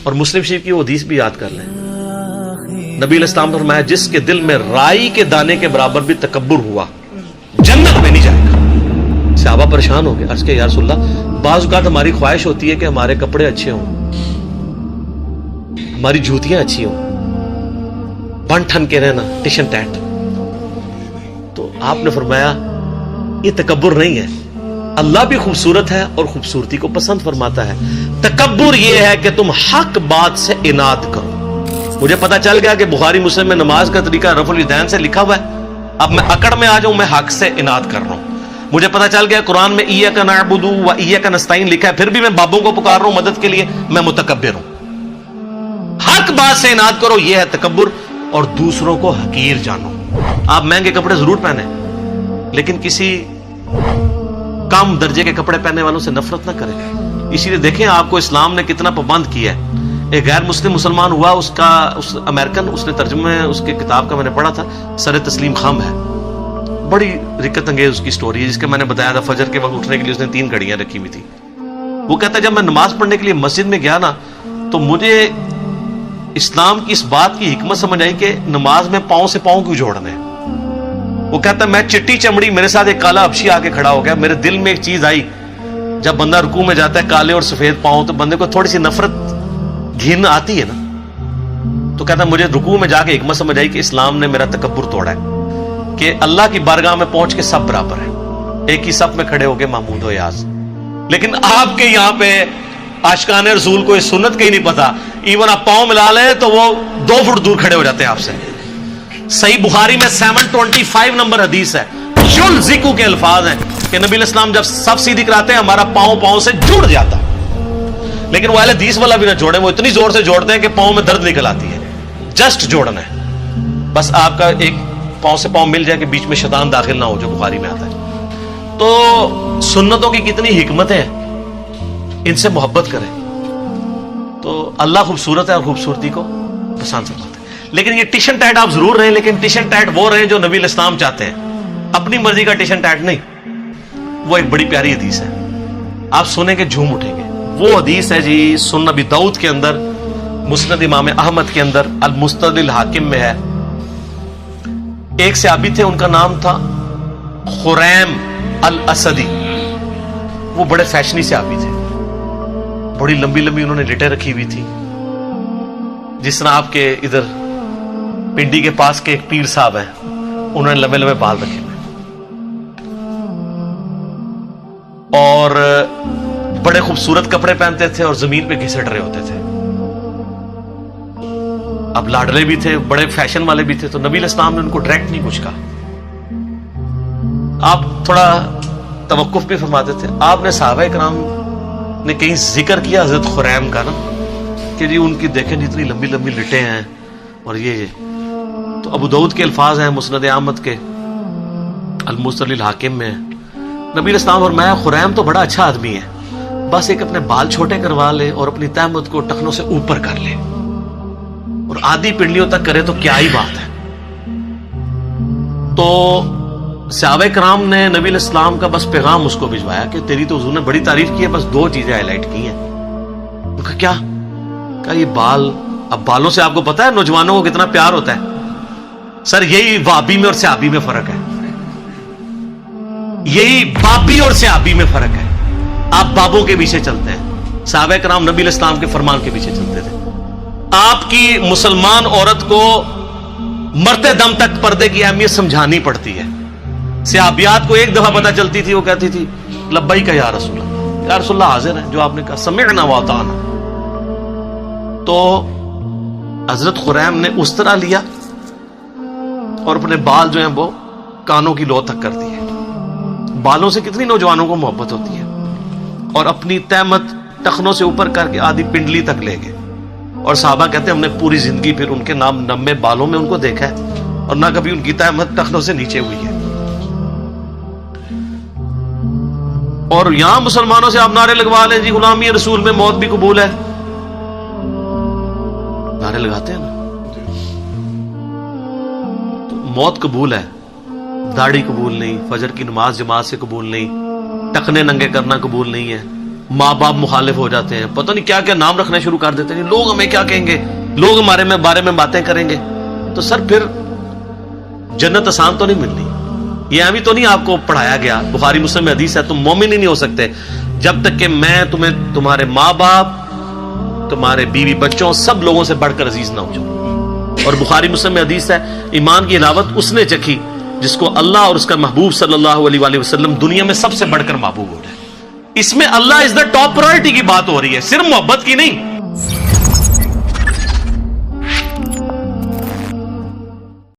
اور مسلم شریف کی وہ حدیث بھی یاد کر لیں، نبی علیہ السلام نے فرمایا جس کے دل میں رائی کے دانے کے برابر بھی تکبر ہوا جنت میں نہیں جائے گا۔ صحابہ پریشان ہو گئے، عرض کہ یا رسول اللہ بعض اوقات ہماری خواہش ہوتی ہے کہ ہمارے کپڑے اچھے ہوں، ہماری جوتیاں اچھی ہوں، بن ٹھن کے رہنا ٹشن ٹیٹ، تو آپ نے فرمایا یہ تکبر نہیں ہے، اللہ بھی خوبصورت ہے اور خوبصورتی کو پسند فرماتا ہے، تکبر یہ ہے کہ تم حق بات سے اناد کرو۔ مجھے پتا چل گیا کہ بخاری مسلم میں نماز کا طریقہ رفع الیدین سے لکھا ہوا ہے، اب میں اکڑ میں آ جاؤں، میں حق سے اناد کر رہا ہوں۔ مجھے پتا چل گیا قرآن میں ایاک نعبد و ایاک نستعین لکھا ہے، پھر بھی میں بابوں کو پکار رہا ہوں مدد کے لیے، میں متکبر ہوں۔ حق بات سے اناد کرو، یہ ہے تکبر، اور دوسروں کو حقیر جانو۔ آپ مہنگے کپڑے ضرور پہنیں لیکن کسی کم درجے کے کپڑے پہننے والوں سے نفرت نہ کریں۔ اسی لیے دیکھیں آپ کو اسلام نے کتنا پابند کیا ہے۔ ایک غیر مسلم مسلمان ہوا، اس امریکن، اس نے ترجمہ اس کے کتاب کا میں نے پڑھا تھا، سر تسلیم خم ہے، بڑی رکت انگیز اس کی سٹوری ہے، جس کے میں نے بتایا تھا فجر کے وقت اٹھنے کے لیے اس نے 3 گھڑیاں رکھی ہوئی تھی۔ وہ کہتا ہے جب میں نماز پڑھنے کے لیے مسجد میں گیا نا تو مجھے اسلام کی اس بات کی حکمت سمجھ آئی کہ نماز میں پاؤں سے پاؤں کیوں جوڑنے ہیں۔ وہ کہتا ہے میں چٹی چمڑی، میرے ساتھ ایک کالا حبشی آ کے کھڑا ہو گیا، میرے دل میں ایک چیز آئی، جب بندہ رکوع میں جاتا ہے کالے اور سفید پاؤں تو بندے کو تھوڑی سی نفرت گھن آتی ہے نا، تو کہتا ہے مجھے رکوع میں جا کے حکمت سمجھ آئی کہ اسلام نے میرا تکبر توڑا ہے، کہ اللہ کی بارگاہ میں پہنچ کے سب برابر ہے، ایک ہی صف میں کھڑے ہو کے محمود و یاز۔ لیکن آپ کے یہاں پہ عاشقان رسول کو اس سنت کا ہی نہیں پتا، ایون آپ پاؤں ملا لیں تو وہ 2 فٹ دور کھڑے ہو جاتے ہیں آپ سے۔ صحیح بخاری میں 725 نمبر حدیث ہے، شل ذکو کے الفاظ ہیں کہ نبی علیہ السلام جب صف سیدھی کراتے ہیں ہمارا پاؤں سے جڑ جاتا، لیکن وہ اہل حدیث والا بھی نہ جوڑے، وہ اتنی زور سے جوڑتے ہیں کہ پاؤں میں درد نکل آتی ہے۔ جسٹ جوڑنا ہے، بس آپ کا ایک پاؤں سے پاؤں مل جائے کہ بیچ میں شیطان داخل نہ ہو، جو بخاری میں آتا ہے۔ تو سنتوں کی کتنی حکمتیں ہیں، ان سے محبت کریں تو اللہ خوبصورت ہے اور خوبصورتی کو پسند کرتا ہے۔ لیکن یہ ٹشن ٹیٹ آپ ضرور رہیں، لیکن ٹشن ٹیٹ وہ رہیں جو نبی علیہ السلام چاہتے ہیں، اپنی مرضی کا ٹشن ٹیٹ نہیں۔ وہ ایک بڑی پیاری حدیث ہے، آپ سنیں گے جھوم اٹھیں گے۔ وہ حدیث ہے جی سنن ابی داؤد کے اندر، مسند امام احمد کے اندر، المستدرک الحاکم میں ہے۔ ایک صحابی تھے، ان کا نام تھا خریم الاسدی، وہ بڑے فیشنی صحابی تھے، بڑی لمبی لمبی انہوں نے لٹیں رکھی ہوئی تھی، جس طرح آپ کے ادھر پنڈی کے پاس کے ایک پیر صاحب ہیں، انہوں نے لمبے لمبے بال رکھے ہوئے، اور بڑے خوبصورت کپڑے پہنتے تھے اور زمین پہ گھسٹ رہے ہوتے تھے۔ اب لاڈلے بھی تھے، بڑے فیشن والے بھی تھے، تو نبی علیہ السلام نے ان کو ڈائریکٹ نہیں کچھ کہا، آپ تھوڑا توقف بھی فرماتے تھے۔ آپ نے صحابہ کرام نے کہیں ذکر کیا حضرت خریم کا نا کہ جی ان کی دیکھیں جتنی لمبی لمبی لٹیں ہیں اور یہ تو ابو داؤد کے الفاظ ہیں، مسند احمد کے المستدرک الحاکم میں نبی علیہ السلام فرمایا خریم تو بڑا اچھا آدمی ہے، بس ایک اپنے بال چھوٹے کروا لے اور اپنی تہمت کو ٹخنوں سے اوپر کر لے اور آدھی پنڈلیوں تک کرے تو کیا ہی بات ہے۔ تو صحابہ کرام نے نبی علیہ السلام کا بس پیغام اس کو بھجوایا کہ تیری تو حضور نے بڑی تعریف کی ہے، بس 2 چیزیں ہائی لائٹ کی ہیں۔ تو کہا کیا؟ کہا یہ بال، اب بالوں سے آپ کو پتا ہے نوجوانوں کو کتنا پیار ہوتا ہے، سر یہی وابی میں اور صحابی میں فرق ہے، یہی بابی اور صحابی میں فرق ہے۔ آپ بابوں کے پیچھے چلتے ہیں، صحابہ کرام نبی علیہ السلام کے فرمان کے پیچھے چلتے تھے۔ آپ کی مسلمان عورت کو مرتے دم تک پردے کی اہمیت سمجھانی پڑتی ہے۔ صحابیات کو ایک دفعہ پتہ چلتی تھی، وہ کہتی تھی لبیک یا رسول اللہ، یا رسول اللہ حاضر ہے جو آپ نے کہا، سمعنا واطعنا۔ تو حضرت خریم نے اس طرح لیا اور اپنے بال جو ہیں وہ کانوں کی لو تک کر دیے۔ بالوں سے کتنی نوجوانوں کو محبت ہوتی ہے، اور اپنی تہمت ٹخنوں سے اوپر کر کے آدھی پنڈلی تک لے گئے۔ اور صحابہ کہتے ہیں ہم نے پوری زندگی پھر ان کے نام نمے بالوں میں ان کو دیکھا ہے اور نہ کبھی ان کی تہمت ٹخنوں سے نیچے ہوئی ہے۔ اور یہاں مسلمانوں سے آپ نعرے لگوا لیں جی غلامی رسول میں موت بھی قبول ہے، نعرے لگاتے ہیں نا، تو موت قبول ہے، داڑھی قبول نہیں، فجر کی نماز جماعت سے قبول نہیں، ٹخنے ننگے کرنا قبول نہیں ہے، ماں باپ مخالف ہو جاتے ہیں، پتہ نہیں کیا کیا نام رکھنا شروع کر دیتے ہیں، لوگ ہمیں کیا کہیں گے، لوگ ہمارے بارے میں باتیں کریں گے، تو سر پھر جنت آسان تو نہیں ملنی. یہ ابھی تو نہیں آپ کو پڑھایا گیا، بخاری مسلم میں حدیث ہے تم مومن ہی نہیں ہو سکتے جب تک کہ میں تمہیں تمہارے ماں باپ، تمہارے بیوی بچوں، سب لوگوں سے بڑھ کر عزیز نہ ہو جاؤ. اور بخاری مسلم میں حدیث ہے ایمان کی علاوت اس نے چکھی جس کو اللہ اور اس کا محبوب صلی اللہ علیہ وآلہ وسلم دنیا میں سب سے بڑھ کر محبوب ہو جائے. اس میں اللہ از دا ٹاپ پرائرٹی کی بات ہو رہی ہے، صرف محبت کی نہیں.